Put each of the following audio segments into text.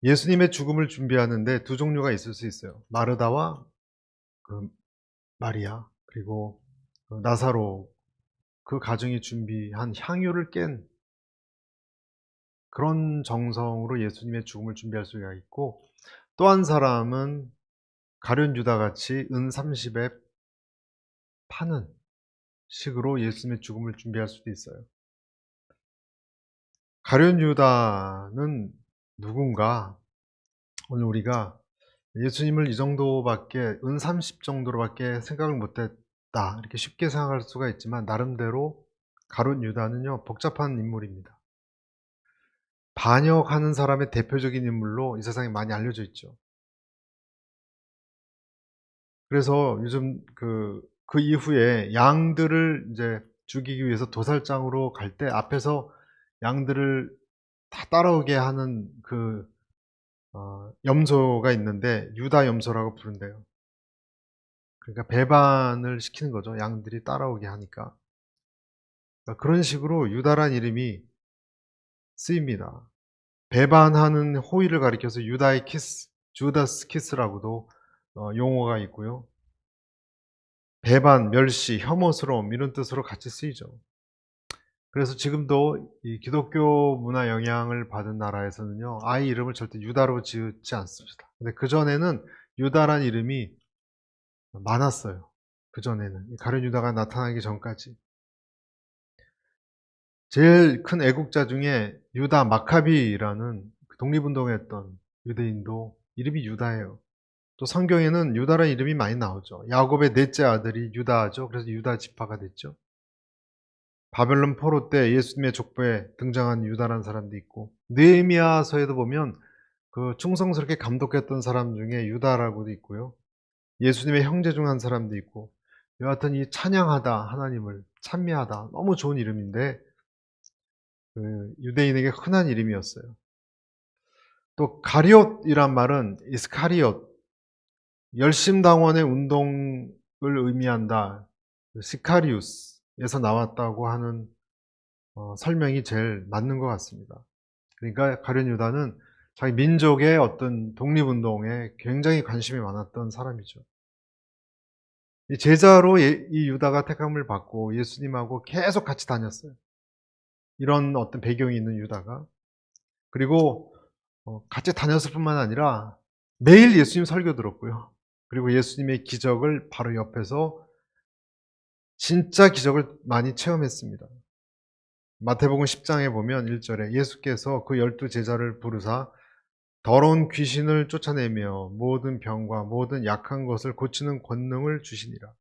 예수님의 죽음을 준비하는데 두 종류가 있을 수 있어요. 마르다와 그 마리아, 그리고 그 나사로, 그 가정이 준비한 향유를 깬 그런 정성으로 예수님의 죽음을 준비할 수가 있고, 또 한 사람은 가룟 유다 같이 은 30에 파는 식으로 예수님의 죽음을 준비할 수도 있어요. 가룟 유다는 누군가? 오늘 우리가 예수님을 이 정도밖에, 은 30 정도로밖에 생각을 못했다, 이렇게 쉽게 생각할 수가 있지만, 나름대로 가룟 유다는요 복잡한 인물입니다. 반역하는 사람의 대표적인 인물로 이 세상에 많이 알려져 있죠. 그래서 요즘 그 이후에 양들을 이제 죽이기 위해서 도살장으로 갈 때 앞에서 양들을 다 따라오게 하는 염소가 있는데 유다 염소라고 부른대요. 그러니까 배반을 시키는 거죠, 양들이 따라오게 하니까. 그러니까 그런 식으로 유다란 이름이 쓰입니다. 배반하는 호의를 가리켜서 유다의 키스, 주다스 키스라고도 용어가 있고요. 배반, 멸시, 혐오스러움, 이런 뜻으로 같이 쓰이죠. 그래서 지금도 이 기독교 문화 영향을 받은 나라에서는요, 아이 이름을 절대 유다로 지었지 않습니다. 근데 그전에는 유다란 이름이 많았어요. 그전에는 가룟 유다가 나타나기 전까지. 제일 큰 애국자 중에 유다 마카비라는 독립운동했던 유대인도 이름이 유다예요. 또 성경에는 유다라는 이름이 많이 나오죠. 야곱의 넷째 아들이 유다죠. 그래서 유다 지파가 됐죠. 바벨론 포로 때 예수님의 족보에 등장한 유다라는 사람도 있고, 느헤미야서에도 보면 그 충성스럽게 감독했던 사람 중에 유다라고도 있고요. 예수님의 형제 중 한 사람도 있고, 여하튼 이 찬양하다, 하나님을 찬미하다, 너무 좋은 이름인데 유대인에게 흔한 이름이었어요. 또 가리옷이란 말은 이스카리옷, 열심당원의 운동을 의미한다, 시카리우스에서 나왔다고 하는 설명이 제일 맞는 것 같습니다. 그러니까 가룟 유다는 자기 민족의 어떤 독립운동에 굉장히 관심이 많았던 사람이죠. 이 제자로 이 유다가 택함을 받고 예수님하고 계속 같이 다녔어요. 이런 어떤 배경이 있는 유다가. 그리고 같이 다녔을 뿐만 아니라 매일 예수님 설교 들었고요. 그리고 예수님의 기적을 바로 옆에서 진짜 기적을 많이 체험했습니다. 마태복음 10장에 보면 1절에 예수께서 그 12 제자를 부르사 더러운 귀신을 쫓아내며 모든 병과 모든 약한 것을 고치는 권능을 주시니라.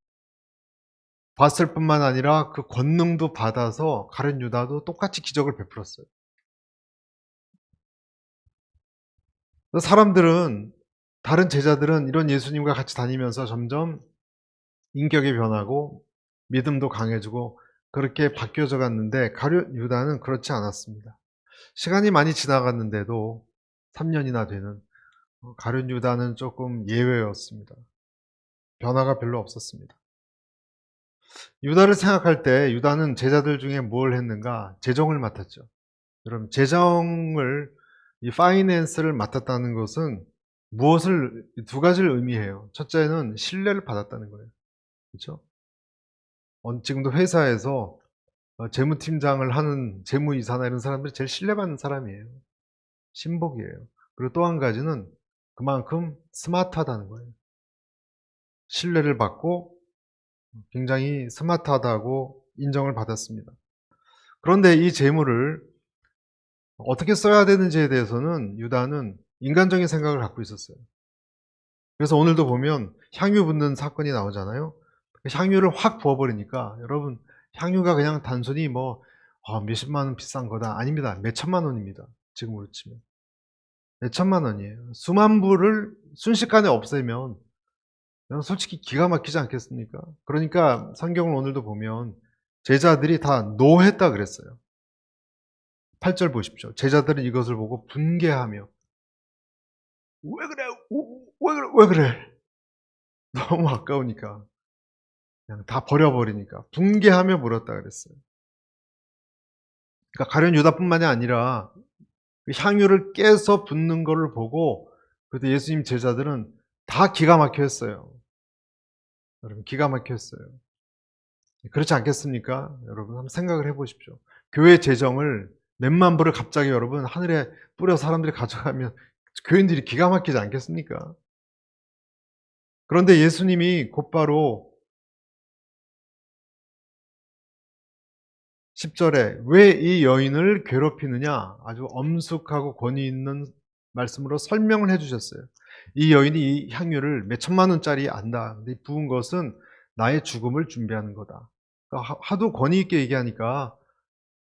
봤을 뿐만 아니라 그 권능도 받아서 가룟 유다도 똑같이 기적을 베풀었어요. 사람들은, 다른 제자들은 이런 예수님과 같이 다니면서 점점 인격이 변하고 믿음도 강해지고 그렇게 바뀌어져 갔는데, 가룟 유다는 그렇지 않았습니다. 시간이 많이 지나갔는데도 3년이나 되는, 가룟 유다는 조금 예외였습니다. 변화가 별로 없었습니다. 유다를 생각할 때 유다는 제자들 중에 뭘 했는가? 재정을 맡았죠. 여러분, 재정을, 이 파이낸스를 맡았다는 것은 무엇을, 두 가지를 의미해요. 첫째는 신뢰를 받았다는 거예요. 그렇죠? 지금도 회사에서 재무팀장을 하는 재무이사나 이런 사람들이 제일 신뢰받는 사람이에요. 신복이에요. 그리고 또 한 가지는 그만큼 스마트하다는 거예요. 신뢰를 받고 굉장히 스마트하다고 인정을 받았습니다. 그런데 이 재물을 어떻게 써야 되는지에 대해서는 유다는 인간적인 생각을 갖고 있었어요. 그래서 오늘도 보면 향유 붓는 사건이 나오잖아요. 향유를 확 부어버리니까, 여러분, 향유가 그냥 단순히 몇십만 원 비싼 거다, 아닙니다. 몇 천만 원입니다. 지금으로 치면 몇 천만 원이에요. 수만 부를 순식간에 없애면 솔직히 기가 막히지 않겠습니까? 그러니까 성경을 오늘도 보면 제자들이 다 노했다 그랬어요. 8절 보십시오. 제자들은 이것을 보고 분개하며, 왜 그래? 왜 그래? 너무 아까우니까, 그냥 다 버려버리니까 분개하며 물었다 그랬어요. 그러니까 가룟 유다뿐만이 아니라 그 향유를 깨서 붓는 거를 보고 그때 예수님 제자들은 다 기가 막혀 했어요. 여러분, 기가 막혀 했어요. 그렇지 않겠습니까? 여러분, 한번 생각을 해 보십시오. 교회 재정을 몇만 불을 갑자기 여러분 하늘에 뿌려 사람들이 가져가면 교인들이 기가 막히지 않겠습니까? 그런데 예수님이 곧바로 10절에 왜 이 여인을 괴롭히느냐, 아주 엄숙하고 권위 있는 말씀으로 설명을 해 주셨어요. 이 여인이 이 향유를 몇 천만 원짜리 안다. 근데 부은 것은 나의 죽음을 준비하는 거다. 그러니까 하도 권위 있게 얘기하니까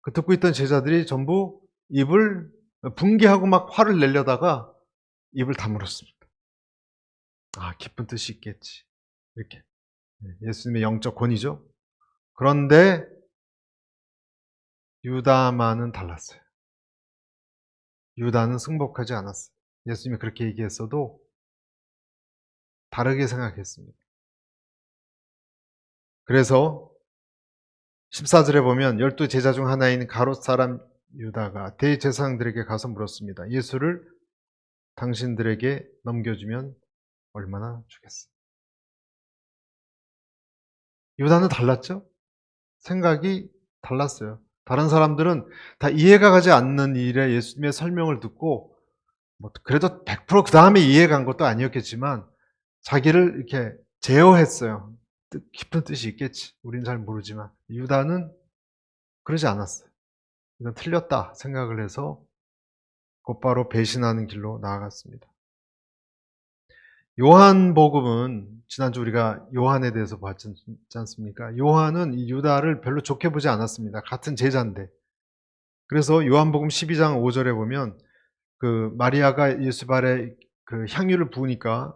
그 듣고 있던 제자들이 전부 입을 붕괴하고 막 화를 내려다가 입을 다물었습니다. 아, 깊은 뜻이 있겠지. 이렇게. 예수님의 영적 권위죠. 그런데 유다만은 달랐어요. 유다는 승복하지 않았어요. 예수님이 그렇게 얘기했어도 다르게 생각했습니다. 그래서 14절에 보면 12 제자 중 하나인 가롯 사람 유다가 대제사장들에게 가서 물었습니다. 예수를 당신들에게 넘겨주면 얼마나 주겠어? 유다는 달랐죠? 생각이 달랐어요. 다른 사람들은 다 이해가 가지 않는 일에 예수님의 설명을 듣고 그래도 100%그 다음에 이해가 간 것도 아니었겠지만 자기를 이렇게 제어했어요. 깊은 뜻이 있겠지. 우린 잘 모르지만 유다는 그러지 않았어요. 이건 틀렸다 생각을 해서 곧바로 배신하는 길로 나아갔습니다. 요한복음은 지난주 우리가 요한에 대해서 봤지 않습니까? 요한은 이 유다를 별로 좋게 보지 않았습니다. 같은 제자인데. 그래서 요한복음 12장 5절에 보면 그 마리아가 예수 발에 그 향유를 부으니까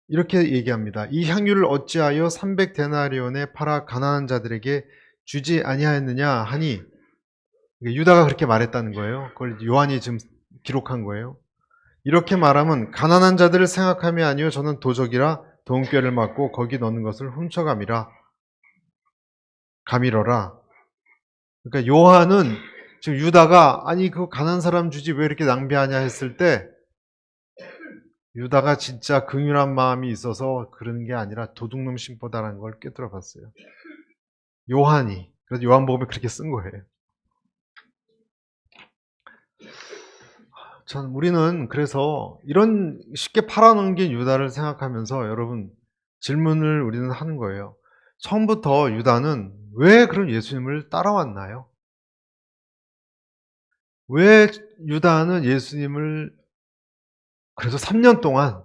이렇게 얘기합니다. 이 향유를 어찌하여 300데나리온에 팔아 가난한 자들에게 주지 아니하였느냐 하니, 유다가 그렇게 말했다는 거예요. 그걸 요한이 지금 기록한 거예요. 이렇게 말하면 가난한 자들을 생각함이 아니요 저는 도적이라 돈꾀를 맞고 거기 넣는 것을 훔쳐감이라 감이러라. 그러니까 요한은 지금 유다가 아니 그 가난한 사람 주지 왜 이렇게 낭비하냐 했을 때 유다가 진짜 긍휼한 마음이 있어서 그러는 게 아니라 도둑놈 심보다라는 걸 꿰뚫어 봤어요. 요한이. 그래서 요한복음에 그렇게 쓴 거예요. 참 우리는 그래서 이런 쉽게 팔아넘긴 유다를 생각하면서 여러분 질문을 우리는 하는 거예요. 처음부터 유다는 왜 그럼 예수님을 따라왔나요? 왜 유다는 예수님을 그래서 3년 동안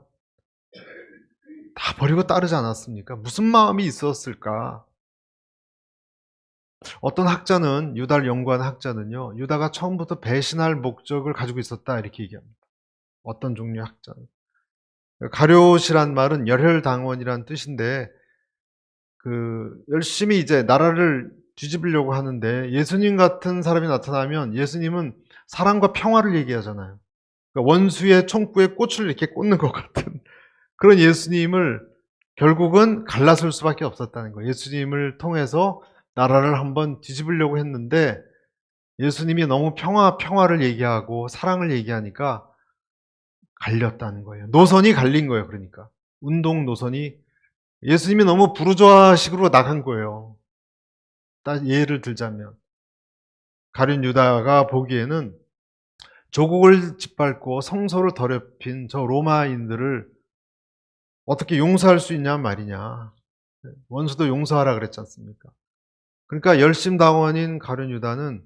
다 버리고 따르지 않았습니까? 무슨 마음이 있었을까? 어떤 학자는, 유다를 연구하는 학자는요, 유다가 처음부터 배신할 목적을 가지고 있었다 이렇게 얘기합니다. 어떤 종류의 학자는. 가룟이란 말은 열혈당원이란 뜻인데 열심히 이제 나라를 뒤집으려고 하는데 예수님 같은 사람이 나타나면 예수님은 사랑과 평화를 얘기하잖아요. 그러니까 원수의 총구에 꽃을 이렇게 꽂는 것 같은 그런 예수님을 결국은 갈라설 수밖에 없었다는 거예요. 예수님을 통해서 나라를 한번 뒤집으려고 했는데 예수님이 너무 평화를 얘기하고 사랑을 얘기하니까 갈렸다는 거예요. 노선이 갈린 거예요. 그러니까 운동 노선이 예수님이 너무 부르주아식으로 나간 거예요. 딱 예를 들자면 가룟 유다가 보기에는 조국을 짓밟고 성소를 더럽힌 저 로마인들을 어떻게 용서할 수 있냐 말이냐. 원수도 용서하라 그랬지 않습니까? 그러니까 열심당원인 가룟 유다는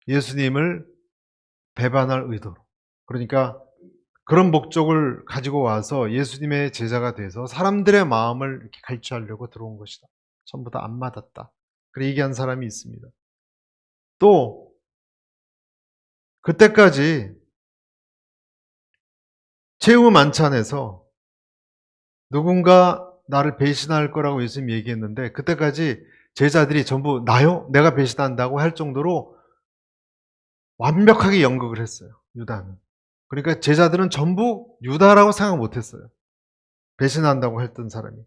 예수님을 배반할 의도로, 그러니까 그런 목적을 가지고 와서 예수님의 제자가 돼서 사람들의 마음을 이렇게 갈취하려고 들어온 것이다. 전부 다 안 맞았다. 그렇게 얘기한 사람이 있습니다. 또 그때까지 최후 만찬에서 누군가 나를 배신할 거라고 예수님 얘기했는데 그때까지 제자들이 전부 나요? 내가 배신한다고 할 정도로 완벽하게 연극을 했어요. 유다는. 그러니까 제자들은 전부 유다라고 생각 못했어요. 배신한다고 했던 사람이.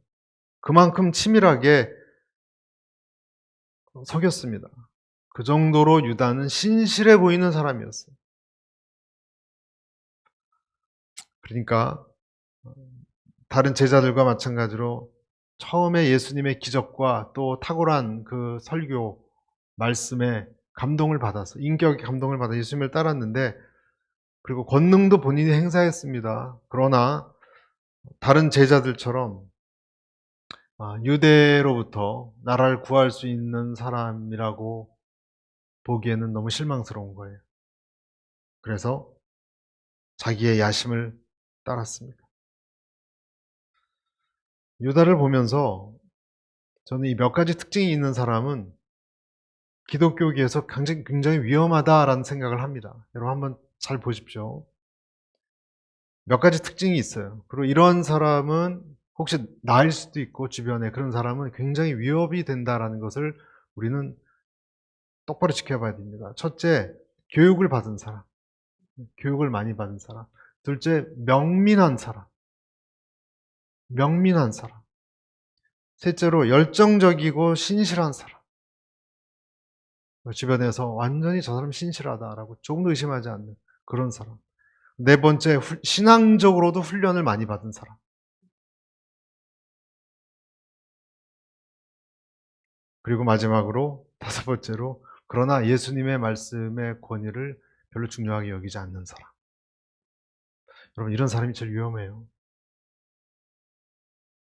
그만큼 치밀하게 속였습니다. 그 정도로 유다는 신실해 보이는 사람이었어요. 그러니까 다른 제자들과 마찬가지로 처음에 예수님의 기적과 또 탁월한 그 설교 말씀에 감동을 받아서 인격의 감동을 받아 예수님을 따랐는데, 그리고 권능도 본인이 행사했습니다. 그러나 다른 제자들처럼 유대로부터 나라를 구할 수 있는 사람이라고 보기에는 너무 실망스러운 거예요. 그래서 자기의 야심을 따랐습니다. 유다를 보면서 저는 이 몇 가지 특징이 있는 사람은 기독교계에서 굉장히 위험하다라는 생각을 합니다. 여러분 한번 잘 보십시오. 몇 가지 특징이 있어요. 그리고 이런 사람은 혹시 나일 수도 있고 주변에 그런 사람은 굉장히 위협이 된다라는 것을 우리는 똑바로 지켜봐야 됩니다. 첫째, 교육을 받은 사람. 교육을 많이 받은 사람. 둘째, 명민한 사람. 명민한 사람. 셋째로 열정적이고 신실한 사람. 주변에서 완전히 저 사람 신실하다라고 조금도 의심하지 않는 그런 사람. 네 번째, 신앙적으로도 훈련을 많이 받은 사람. 그리고 마지막으로 다섯 번째로, 그러나 예수님의 말씀의 권위를 별로 중요하게 여기지 않는 사람. 여러분, 이런 사람이 제일 위험해요.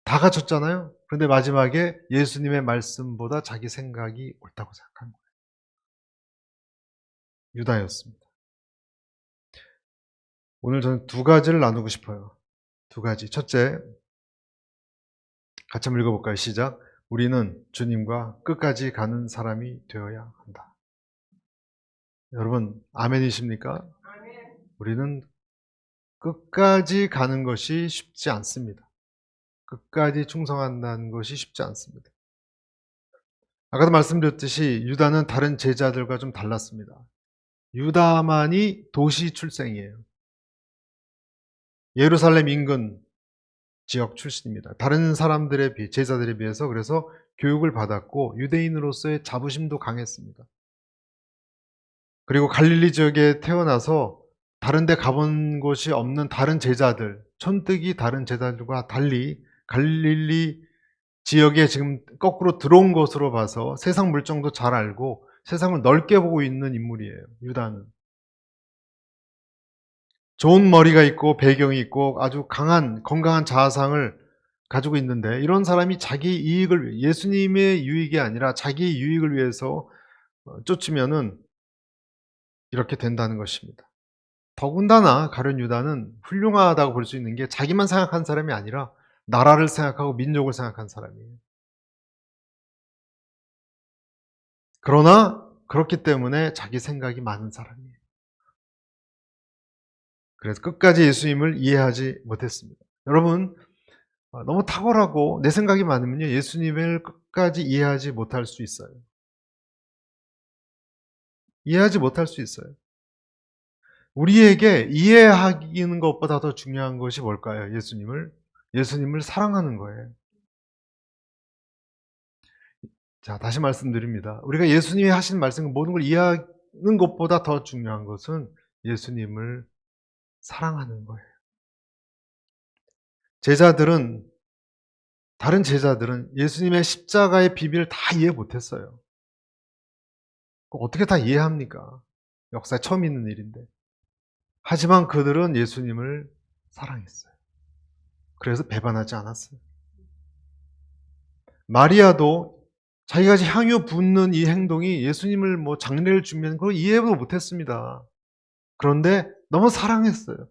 다 갖췄잖아요. 그런데 마지막에 예수님의 말씀보다 자기 생각이 옳다고 생각한 거예요. 유다였습니다. 오늘 저는 두 가지를 나누고 싶어요. 두 가지. 첫째, 같이 한번 읽어볼까요? 시작. 우리는 주님과 끝까지 가는 사람이 되어야 한다. 여러분, 아멘이십니까? 우리는 끝까지 가는 것이 쉽지 않습니다. 끝까지 충성한다는 것이 쉽지 않습니다. 아까도 말씀드렸듯이 유다는 다른 제자들과 좀 달랐습니다. 유다만이 도시 출생이에요. 예루살렘 인근 지역 출신입니다. 다른 사람들에 비해, 제자들에 비해서 그래서 교육을 받았고 유대인으로서의 자부심도 강했습니다. 그리고 갈릴리 지역에 태어나서 다른 데 가본 곳이 없는 다른 제자들, 촌뜨기 다른 제자들과 달리 갈릴리 지역에 지금 거꾸로 들어온 것으로 봐서 세상 물정도 잘 알고 세상을 넓게 보고 있는 인물이에요. 유다는. 좋은 머리가 있고 배경이 있고 아주 강한 건강한 자아상을 가지고 있는데, 이런 사람이 자기 이익을 위해, 예수님의 유익이 아니라 자기 유익을 위해서 쫓으면은 이렇게 된다는 것입니다. 더군다나 가룟 유다는 훌륭하다고 볼 수 있는 게 자기만 생각한 사람이 아니라 나라를 생각하고 민족을 생각한 사람이에요. 그러나 그렇기 때문에 자기 생각이 많은 사람이에요. 그래서 끝까지 예수님을 이해하지 못했습니다. 여러분, 너무 탁월하고 내 생각이 많으면요, 예수님을 끝까지 이해하지 못할 수 있어요. 이해하지 못할 수 있어요. 우리에게 이해하는 것보다 더 중요한 것이 뭘까요? 예수님을 사랑하는 거예요. 자, 다시 말씀드립니다. 우리가 예수님이 하신 말씀, 모든 걸 이해하는 것보다 더 중요한 것은 예수님을 사랑하는 거예요. 다른 제자들은 예수님의 십자가의 비밀을 다 이해 못했어요. 어떻게 다 이해합니까? 역사에 처음 있는 일인데. 하지만 그들은 예수님을 사랑했어요. 그래서 배반하지 않았어요. 마리아도 자기가 향유 붓는 이 행동이 예수님을 장례를 준비하는 걸 이해도 못했습니다. 그런데 너무 사랑했어요.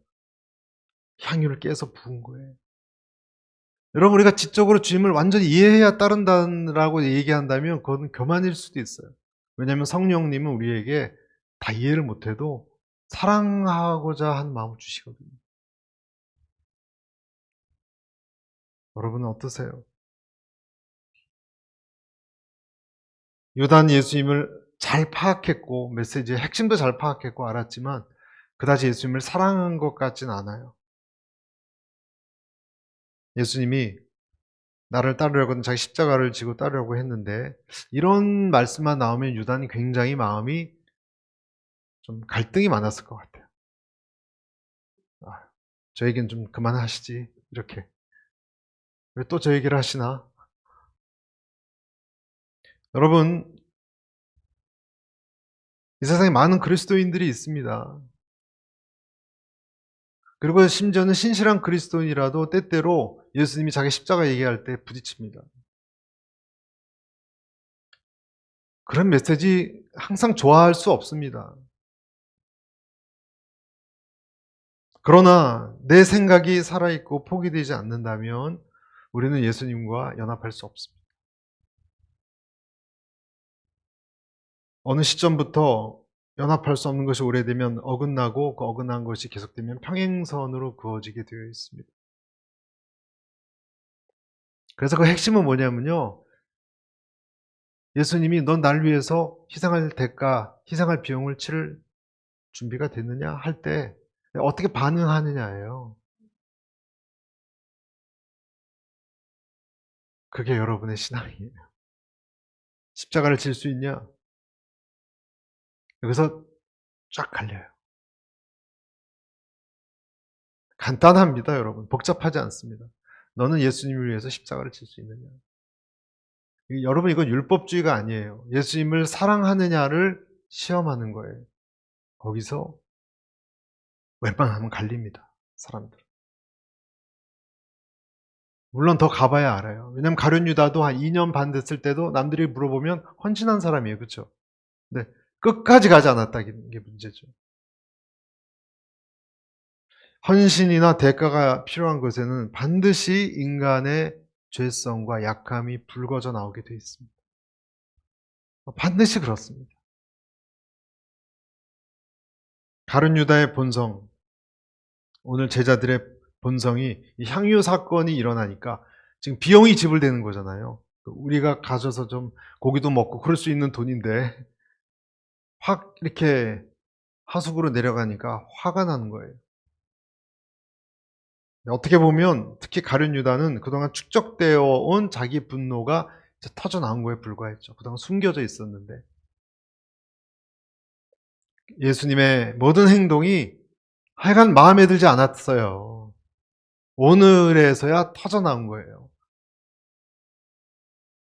향유를 깨서 부은 거예요. 여러분, 우리가 지적으로 주님을 완전히 이해해야 따른다라고 얘기한다면 그건 교만일 수도 있어요. 왜냐하면 성령님은 우리에게 다 이해를 못해도 사랑하고자 한 마음을 주시거든요. 여러분은 어떠세요? 유다는 예수님을 잘 파악했고 메시지의 핵심도 잘 파악했고 알았지만 그다지 예수님을 사랑한 것 같진 않아요. 예수님이 나를 따르려고는 자기 십자가를 지고 따르려고 했는데 이런 말씀만 나오면 유다는 굉장히 마음이 좀 갈등이 많았을 것 같아요. 아, 저 얘기는 좀 그만하시지 이렇게. 왜 또 저 얘기를 하시나? 여러분, 이 세상에 많은 그리스도인들이 있습니다. 그리고 심지어는 신실한 그리스도인이라도 때때로 예수님이 자기 십자가 얘기할 때 부딪힙니다. 그런 메시지 항상 좋아할 수 없습니다. 그러나 내 생각이 살아있고 포기되지 않는다면 우리는 예수님과 연합할 수 없습니다. 어느 시점부터 연합할 수 없는 것이 오래되면 어긋나고 그 어긋난 것이 계속되면 평행선으로 그어지게 되어 있습니다. 그래서 그 핵심은 뭐냐면요. 예수님이 넌 날 위해서 희생할 대가, 희생할 비용을 치를 준비가 됐느냐 할 때 어떻게 반응하느냐예요. 그게 여러분의 신앙이에요. 십자가를 질 수 있냐? 여기서 쫙 갈려요. 간단합니다, 여러분. 복잡하지 않습니다. 너는 예수님을 위해서 십자가를 질 수 있느냐? 여러분, 이건 율법주의가 아니에요. 예수님을 사랑하느냐를 시험하는 거예요. 거기서 웬만하면 갈립니다, 사람들. 물론 더 가봐야 알아요. 왜냐면 가룟 유다도 한 2년 반 됐을 때도 남들이 물어보면 헌신한 사람이에요. 그렇죠? 네. 끝까지 가지 않았다는 게 문제죠. 헌신이나 대가가 필요한 것에는 반드시 인간의 죄성과 약함이 불거져 나오게 되어 있습니다. 반드시 그렇습니다. 가룟 유다의 본성, 오늘 제자들의 본성이 이 향유 사건이 일어나니까 지금 비용이 지불되는 거잖아요. 우리가 가져서 좀 고기도 먹고 그럴 수 있는 돈인데 확 이렇게 하수구로 내려가니까 화가 나는 거예요. 어떻게 보면 특히 가룟 유다는 그동안 축적되어 온 자기 분노가 터져 나온 거에 불과했죠. 그동안 숨겨져 있었는데 예수님의 모든 행동이 하여간 마음에 들지 않았어요. 오늘에서야 터져 나온 거예요.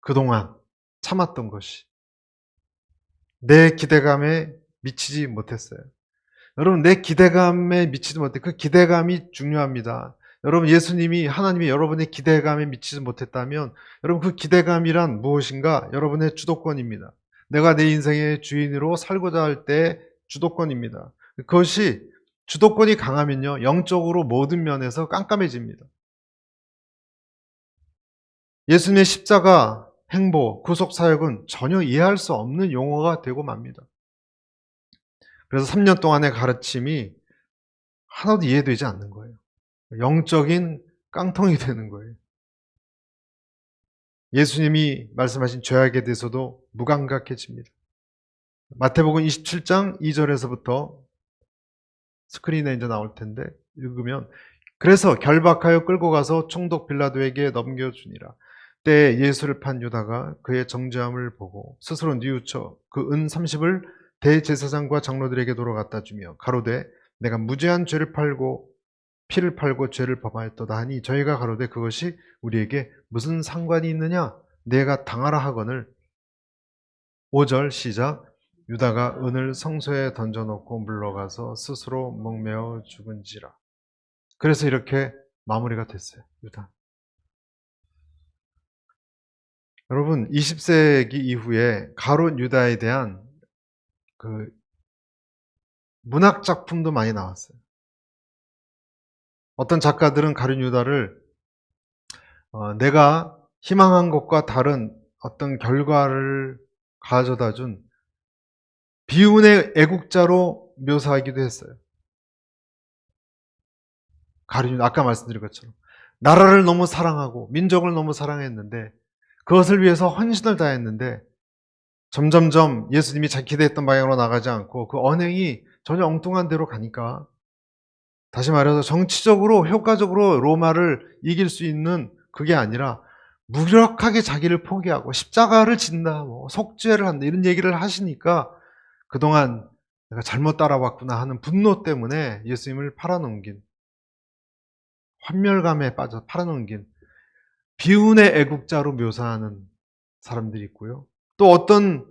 그동안 참았던 것이 내 기대감에 미치지 못했어요. 여러분, 내 기대감에 미치지 못해. 그 기대감이 중요합니다. 여러분, 예수님이 하나님이 여러분의 기대감에 미치지 못했다면 여러분, 그 기대감이란 무엇인가? 여러분의 주도권입니다. 내가 내 인생의 주인으로 살고자 할 때 주도권입니다. 그것이 주도권이 강하면요, 영적으로 모든 면에서 깜깜해집니다. 예수님의 십자가, 행보, 구속 사역은 전혀 이해할 수 없는 용어가 되고 맙니다. 그래서 3년 동안의 가르침이 하나도 이해되지 않는 거예요. 영적인 깡통이 되는 거예요. 예수님이 말씀하신 죄악에 대해서도 무감각해집니다. 마태복음 27장 2절에서부터 스크린에 이제 나올 텐데 읽으면 그래서 결박하여 끌고 가서 총독 빌라도에게 넘겨주니라. 때에 예수를 판 유다가 그의 정죄함을 보고 스스로 뉘우쳐 그 은 30을 대제사장과 장로들에게 도로 갖다 주며 가로되 내가 무죄한 죄를 팔고 피를 팔고 죄를 범하였도다 하니 저희가 가로되 그것이 우리에게 무슨 상관이 있느냐 내가 당하라 하거늘 5절 시작 유다가 은을 성소에 던져놓고 물러가서 스스로 목매어 죽은지라. 그래서 이렇게 마무리가 됐어요. 유다. 여러분 20세기 이후에 가룟 유다에 대한 그 문학 작품도 많이 나왔어요. 어떤 작가들은 가룟 유다를 내가 희망한 것과 다른 어떤 결과를 가져다 준 비운의 애국자로 묘사하기도 했어요. 가룟 유다, 아까 말씀드린 것처럼 나라를 너무 사랑하고 민족을 너무 사랑했는데 그것을 위해서 헌신을 다했는데 점점점 예수님이 자기 기대했던 방향으로 나가지 않고 그 언행이 전혀 엉뚱한 데로 가니까 다시 말해서 정치적으로 효과적으로 로마를 이길 수 있는 그게 아니라 무력하게 자기를 포기하고 십자가를 진다, 뭐 속죄를 한다 이런 얘기를 하시니까 그동안 내가 잘못 따라왔구나 하는 분노 때문에 예수님을 팔아넘긴, 환멸감에 빠져 팔아넘긴 비운의 애국자로 묘사하는 사람들이 있고요. 또 어떤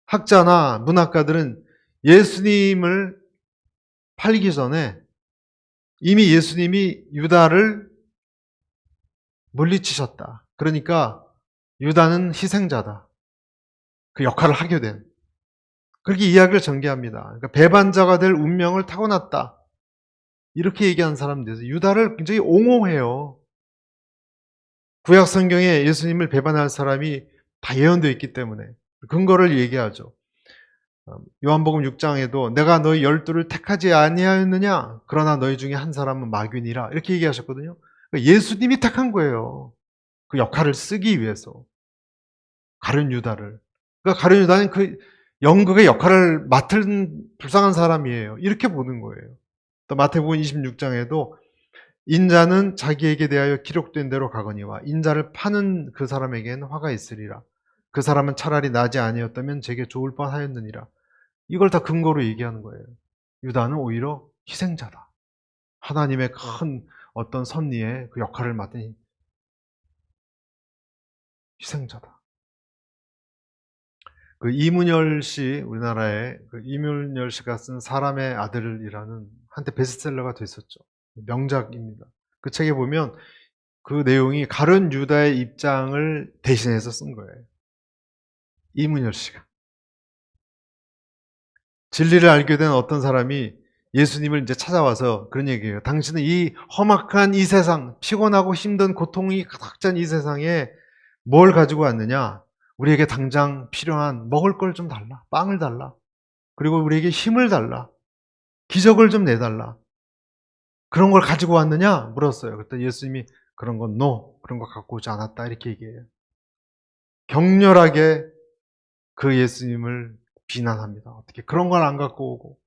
학자나 문학가들은 예수님을 팔기 전에 이미 예수님이 유다를 물리치셨다. 그러니까 유다는 희생자다. 그 역할을 하게 된. 그렇게 이야기를 전개합니다. 그러니까 배반자가 될 운명을 타고났다. 이렇게 얘기하는 사람들에서 유다를 굉장히 옹호해요. 구약 성경에 예수님을 배반할 사람이 다 예언되어 있기 때문에 근거를 얘기하죠. 요한복음 6장에도 내가 너희 12를 택하지 아니하였느냐? 그러나 너희 중에 한 사람은 마귀니라. 이렇게 얘기하셨거든요. 그러니까 예수님이 택한 거예요. 그 역할을 쓰기 위해서. 가룟 유다를. 그러니까 가룟 유다는 그 연극의 역할을 맡은 불쌍한 사람이에요. 이렇게 보는 거예요. 또 마태복음 26장에도 인자는 자기에게 대하여 기록된 대로 가거니와 인자를 파는 그 사람에게는 화가 있으리라. 그 사람은 차라리 나지 아니었다면 제게 좋을 뻔하였느니라. 이걸 다 근거로 얘기하는 거예요. 유다는 오히려 희생자다. 하나님의 큰 어떤 섭리의 그 역할을 맡은 희생자다. 그 이문열 씨, 우리나라의 그 이문열 씨가 쓴 사람의 아들이라는 한때 베스트셀러가 됐었죠. 명작입니다. 그 책에 보면 그 내용이 가룟 유다의 입장을 대신해서 쓴 거예요. 이문열 씨가. 진리를 알게 된 어떤 사람이 예수님을 이제 찾아와서 그런 얘기예요. 당신은 이 험악한 이 세상, 피곤하고 힘든 고통이 가득 찬 이 세상에 뭘 가지고 왔느냐? 우리에게 당장 필요한 먹을 걸 좀 달라. 빵을 달라. 그리고 우리에게 힘을 달라. 기적을 좀 내달라. 그런 걸 가지고 왔느냐? 물었어요. 그때 예수님이 그런 건 그런 거 갖고 오지 않았다. 이렇게 얘기해요. 격렬하게 그 예수님을 비난합니다. 어떻게 그런 걸 안 갖고 오고.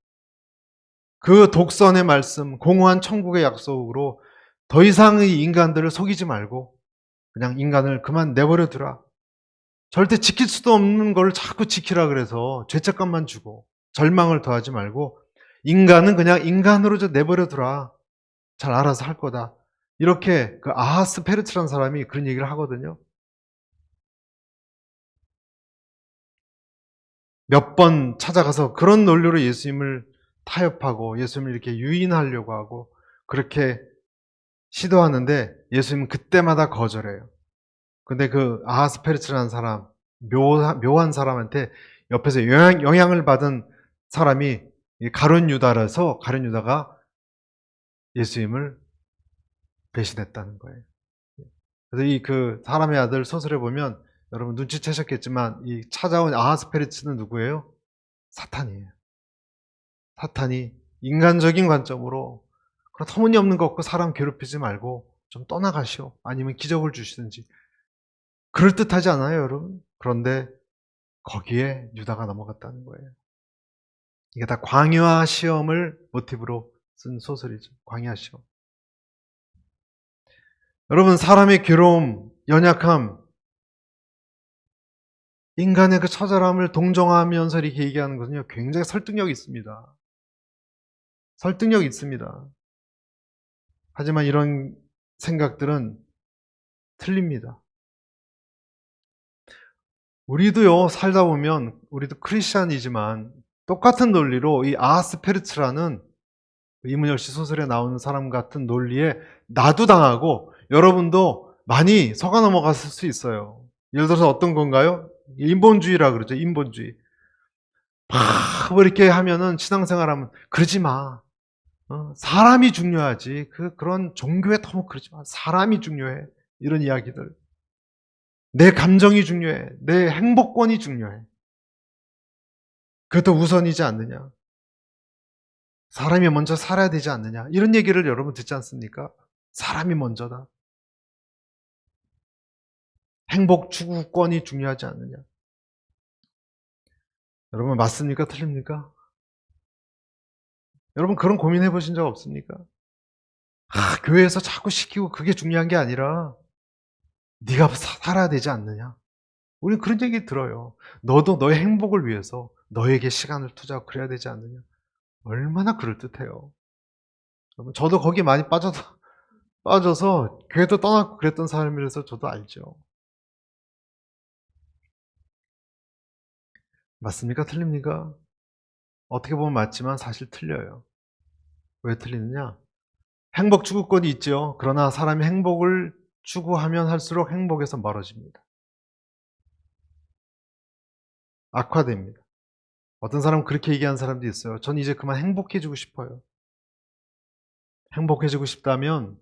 그 독선의 말씀, 공허한 천국의 약속으로 더 이상의 인간들을 속이지 말고 그냥 인간을 그만 내버려 두라. 절대 지킬 수도 없는 걸 자꾸 지키라 그래서 죄책감만 주고 절망을 더하지 말고 인간은 그냥 인간으로 내버려 두라. 잘 알아서 할 거다. 이렇게 그 아하스페르츠라는 사람이 그런 얘기를 하거든요. 몇 번 찾아가서 그런 논리로 예수님을 타협하고 예수님을 이렇게 유인하려고 하고 그렇게 시도하는데 예수님은 그때마다 거절해요. 근데 그 아하스페르츠라는 사람, 묘한 사람한테 옆에서 영향을 받은 사람이 가룟 유다라서 가룟 유다가 예수님을 배신했다는 거예요. 그래서 이 그 사람의 아들 소설에 보면 여러분 눈치채셨겠지만 이 찾아온 아하스페르츠는 누구예요? 사탄이에요. 사탄이 인간적인 관점으로 그런 터무니없는 거 없고 사람 괴롭히지 말고 좀 떠나가시오. 아니면 기적을 주시든지. 그럴듯하지 않아요, 여러분? 그런데 거기에 유다가 넘어갔다는 거예요. 이게 다 광야 시험을 모티브로 쓴 소설이죠. 광야 시험. 여러분, 사람의 괴로움, 연약함, 인간의 그 처절함을 동정하면서 이렇게 얘기하는 것은요, 굉장히 설득력이 있습니다. 설득력이 있습니다. 하지만 이런 생각들은 틀립니다. 우리도요, 살다 보면, 우리도 크리스찬이지만, 똑같은 논리로 이 아하스페르츠라는 이문열 씨 소설에 나오는 사람 같은 논리에 나도 당하고 여러분도 많이 속아 넘어갔을 수 있어요. 예를 들어서 어떤 건가요? 인본주의라 그러죠. 인본주의. 막 이렇게 하면은 신앙생활하면 그러지 마. 사람이 중요하지. 그런 종교에 너무 그러지 마. 사람이 중요해. 이런 이야기들. 내 감정이 중요해. 내 행복권이 중요해. 그것도 우선이지 않느냐. 사람이 먼저 살아야 되지 않느냐. 이런 얘기를 여러분 듣지 않습니까? 사람이 먼저다. 행복 추구권이 중요하지 않느냐. 여러분 맞습니까? 틀립니까? 여러분 그런 고민해 보신 적 없습니까? 교회에서 자꾸 시키고 그게 중요한 게 아니라 네가 살아야 되지 않느냐? 우리 그런 얘기 들어요. 너도 너의 행복을 위해서 너에게 시간을 투자하고 그래야 되지 않느냐? 얼마나 그럴듯해요. 여러분, 저도 거기에 많이 빠져서 교회도 떠났고 그랬던 삶이라서 저도 알죠. 맞습니까? 틀립니까? 어떻게 보면 맞지만 사실 틀려요. 왜 틀리느냐? 행복 추구권이 있죠. 그러나 사람이 행복을 추구하면 할수록 행복에서 멀어집니다. 악화됩니다. 어떤 사람은 그렇게 얘기하는 사람도 있어요. 전 이제 그만 행복해지고 싶어요. 행복해지고 싶다면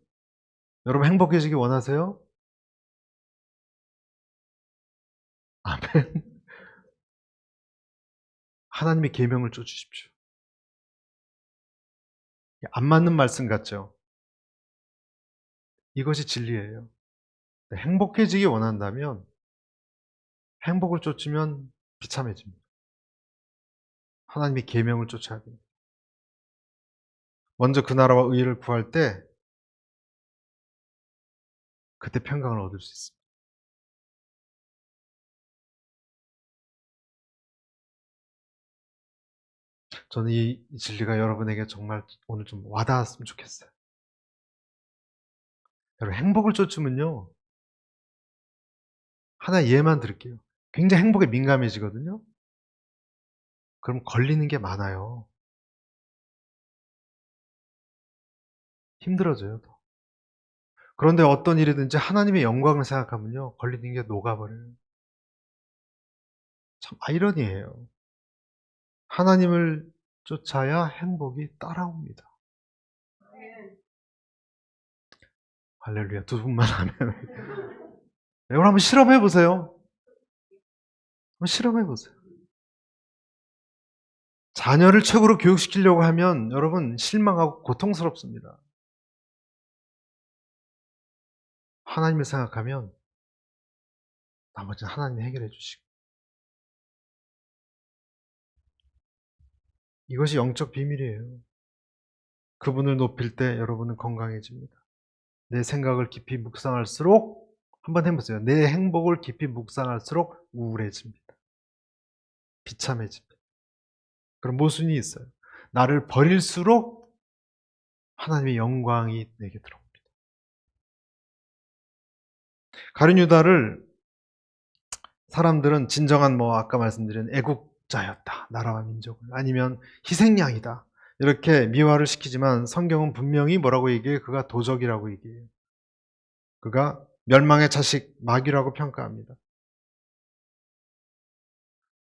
여러분 행복해지기 원하세요? 아멘. 하나님의 계명을 쫓으십시오. 안 맞는 말씀 같죠? 이것이 진리예요. 행복해지기 원한다면 행복을 쫓으면 비참해집니다. 하나님의 계명을 쫓아야 됩니다. 먼저 그 나라와 의를 구할 때 그때 평강을 얻을 수 있습니다. 저는 이 진리가 여러분에게 정말 오늘 좀 와닿았으면 좋겠어요. 여러분 행복을 쫓으면요. 하나 예만 드릴게요. 굉장히 행복에 민감해지거든요. 그럼 걸리는 게 많아요. 힘들어져요. 더. 그런데 어떤 일이든지 하나님의 영광을 생각하면요. 걸리는 게 녹아버려요. 참 아이러니해요. 하나님을 쫓아야 행복이 따라옵니다. 할렐루야. 두 분만 하면. 여러분 한번 실험해 보세요. 한번 실험해 보세요. 자녀를 최고로 교육시키려고 하면 여러분 실망하고 고통스럽습니다. 하나님을 생각하면 나머지는 하나님이 해결해 주시고. 이것이 영적 비밀이에요. 그분을 높일 때 여러분은 건강해집니다. 내 생각을 깊이 묵상할수록 한번 해보세요. 내 행복을 깊이 묵상할수록 우울해집니다. 비참해집니다. 그럼 모순이 있어요. 나를 버릴수록 하나님의 영광이 내게 들어옵니다. 가룟 유다를 사람들은 진정한 아까 말씀드린 애국자였다. 나라와 민족을. 아니면 희생양이다. 이렇게 미화를 시키지만 성경은 분명히 뭐라고 얘기해요? 그가 도적이라고 얘기해요. 그가 멸망의 자식 마귀라고 평가합니다.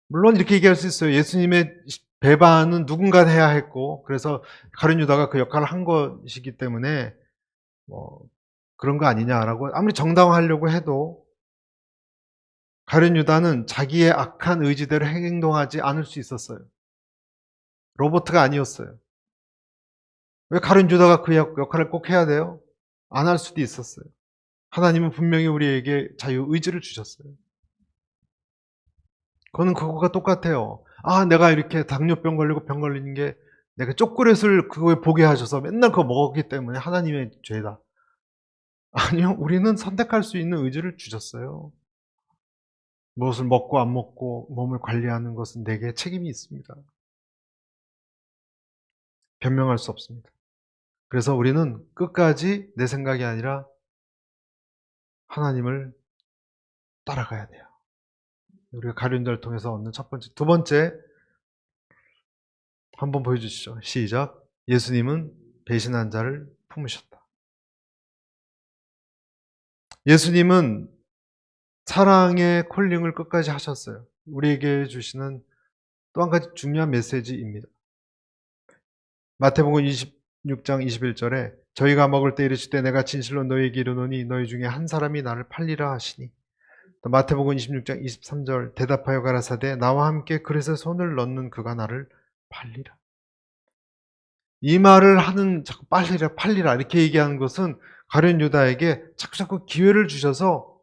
물론 이렇게 얘기할 수 있어요. 예수님의 배반은 누군가 해야 했고 그래서 가룟 유다가 그 역할을 한 것이기 때문에 그런 거 아니냐라고 아무리 정당화하려고 해도 가룟 유다는 자기의 악한 의지대로 행동하지 않을 수 있었어요. 로봇가 아니었어요. 왜 가룟 유다가 그 역할을 꼭 해야 돼요? 안 할 수도 있었어요. 하나님은 분명히 우리에게 자유의지를 주셨어요. 그거가 똑같아요. 내가 이렇게 당뇨병 걸리고 병 걸리는 게 내가 초콜릿을 그거에 보게 하셔서 맨날 그거 먹었기 때문에 하나님의 죄다. 아니요. 우리는 선택할 수 있는 의지를 주셨어요. 무엇을 먹고 안 먹고 몸을 관리하는 것은 내게 책임이 있습니다. 변명할 수 없습니다. 그래서 우리는 끝까지 내 생각이 아니라 하나님을 따라가야 돼요. 우리가 가룟 유다를 통해서 얻는 첫 번째. 두 번째 한번 보여주시죠. 시작. 예수님은 배신한 자를 품으셨다. 예수님은 사랑의 콜링을 끝까지 하셨어요. 우리에게 주시는 또 한 가지 중요한 메시지입니다. 마태복음 26장 21절에 저희가 먹을 때 이르시되 내가 진실로 너희에게 이르노니 너희 중에 한 사람이 나를 팔리라 하시니 또 마태복음 26장 23절 대답하여 가라사대 나와 함께 그릇에 손을 넣는 그가 나를 팔리라. 이 말을 하는 자꾸 팔리라 이렇게 얘기하는 것은 가룟 유다에게 자꾸 기회를 주셔서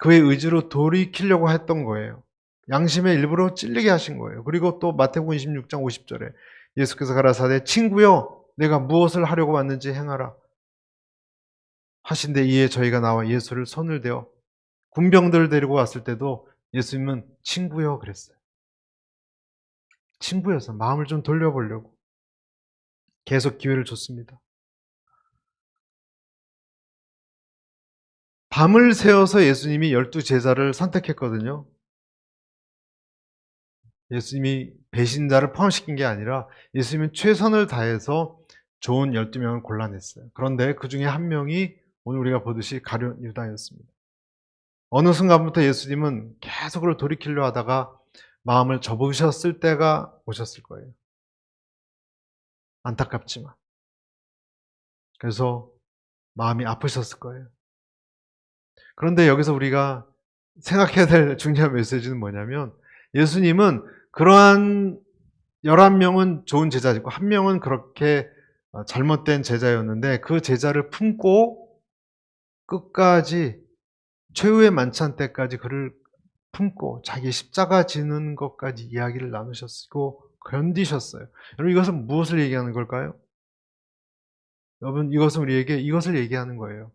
그의 의지로 돌이키려고 했던 거예요. 양심의 일부러 찔리게 하신 거예요. 그리고 또 마태복음 26장 50절에 예수께서 가라사대 친구여 내가 무엇을 하려고 왔는지 행하라 하신데 이에 저희가 나와 예수를 손을 대어 군병들을 데리고 왔을 때도 예수님은 친구요 그랬어요. 친구여서 마음을 좀 돌려보려고 계속 기회를 줬습니다. 밤을 새워서 예수님이 12제자를 선택했거든요. 예수님이 배신자를 포함시킨 게 아니라 예수님은 최선을 다해서 좋은 12명을 골라냈어요. 그런데 그 중에 한 명이 오늘 우리가 보듯이 가룟 유다였습니다. 어느 순간부터 예수님은 계속 그걸 돌이키려 하다가 마음을 접으셨을 때가 오셨을 거예요. 안타깝지만. 그래서 마음이 아프셨을 거예요. 그런데 여기서 우리가 생각해야 될 중요한 메시지는 뭐냐면 예수님은 그러한 11명은 좋은 제자이고 한 명은 그렇게 잘못된 제자였는데 그 제자를 품고 끝까지 최후의 만찬 때까지 그를 품고 자기 십자가 지는 것까지 이야기를 나누셨고 견디셨어요. 여러분 이것은 무엇을 얘기하는 걸까요? 여러분 이것은 우리에게 이것을 얘기하는 거예요.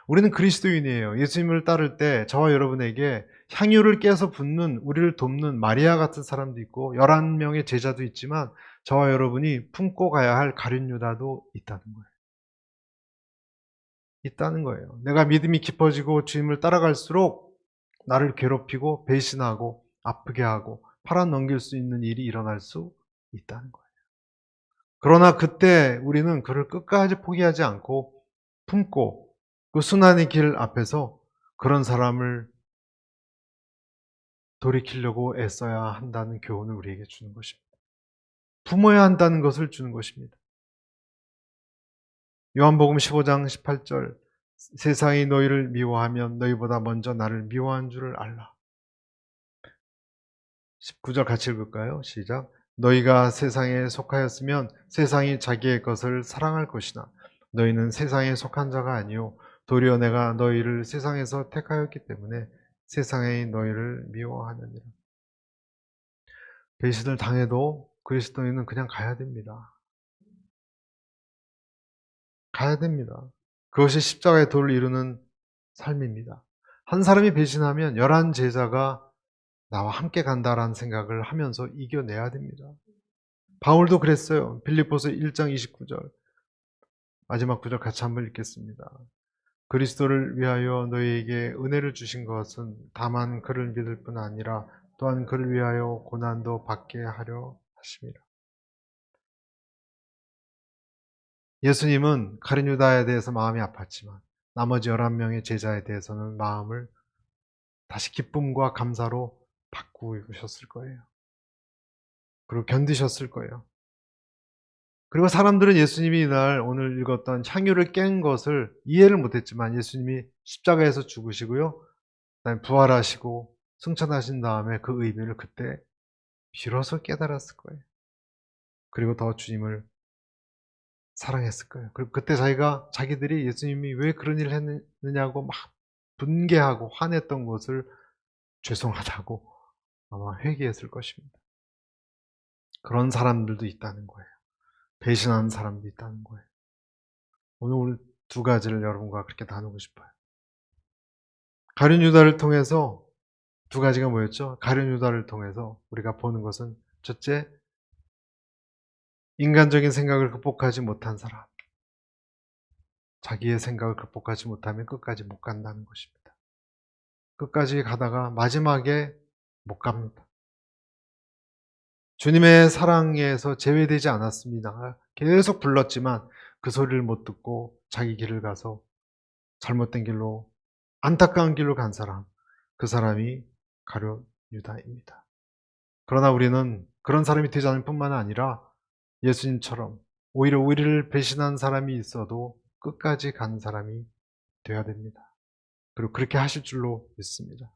우리는 그리스도인이에요. 예수님을 따를 때 저와 여러분에게 향유를 깨서 붓는 우리를 돕는 마리아 같은 사람도 있고 11명의 제자도 있지만 저와 여러분이 품고 가야 할 가룟 유다도 있다는 거예요. 있다는 거예요. 내가 믿음이 깊어지고 주님을 따라갈수록 나를 괴롭히고 배신하고 아프게 하고 팔아넘길 수 있는 일이 일어날 수 있다는 거예요. 그러나 그때 우리는 그를 끝까지 포기하지 않고 품고 그 순환의 길 앞에서 그런 사람을 돌이키려고 애써야 한다는 교훈을 우리에게 주는 것입니다. 품어야 한다는 것을 주는 것입니다. 요한복음 15장 18절 세상이 너희를 미워하면 너희보다 먼저 나를 미워한 줄을 알라. 19절 같이 읽을까요? 시작. 너희가 세상에 속하였으면 세상이 자기의 것을 사랑할 것이나 너희는 세상에 속한 자가 아니요 도리어 내가 너희를 세상에서 택하였기 때문에 세상이 너희를 미워하느니라. 배신을 당해도 그리스도인은 그냥 가야 됩니다. 가야 됩니다. 그것이 십자가의 도를 이루는 삶입니다. 한 사람이 배신하면 11제자가 나와 함께 간다라는 생각을 하면서 이겨내야 됩니다. 바울도 그랬어요. 빌립보서 1장 29절 마지막 구절 같이 한번 읽겠습니다. 그리스도를 위하여 너희에게 은혜를 주신 것은 다만 그를 믿을 뿐 아니라 또한 그를 위하여 고난도 받게 하려 하심이라. 예수님은 가룟 유다에 대해서 마음이 아팠지만 나머지 11명의 제자에 대해서는 마음을 다시 기쁨과 감사로 바꾸셨을 거예요. 그리고 견디셨을 거예요. 그리고 사람들은 예수님이 이날 오늘 읽었던 향유를 깬 것을 이해를 못했지만 예수님이 십자가에서 죽으시고요. 그다음에 부활하시고 승천하신 다음에 그 의미를 그때 비로소 깨달았을 거예요. 그리고 더 주님을 사랑했을 거예요. 그리고 그때 자기들이 예수님이 왜 그런 일을 했느냐고 막 분개하고 화냈던 것을 죄송하다고 아마 회개했을 것입니다. 그런 사람들도 있다는 거예요. 배신하는 사람도 있다는 거예요. 오늘 두 가지를 여러분과 그렇게 나누고 싶어요. 가룟 유다를 통해서 두 가지가 뭐였죠? 가룟 유다를 통해서 우리가 보는 것은 첫째, 인간적인 생각을 극복하지 못한 사람. 자기의 생각을 극복하지 못하면 끝까지 못 간다는 것입니다. 끝까지 가다가 마지막에 못 갑니다. 주님의 사랑에서 제외되지 않았습니다. 계속 불렀지만 그 소리를 못 듣고 자기 길을 가서 잘못된 길로 안타까운 길로 간 사람, 그 사람이 가룟 유다입니다. 그러나 우리는 그런 사람이 되지 않을 뿐만 아니라 예수님처럼 오히려 우리를 배신한 사람이 있어도 끝까지 간 사람이 되어야 됩니다. 그리고 그렇게 하실 줄로 믿습니다.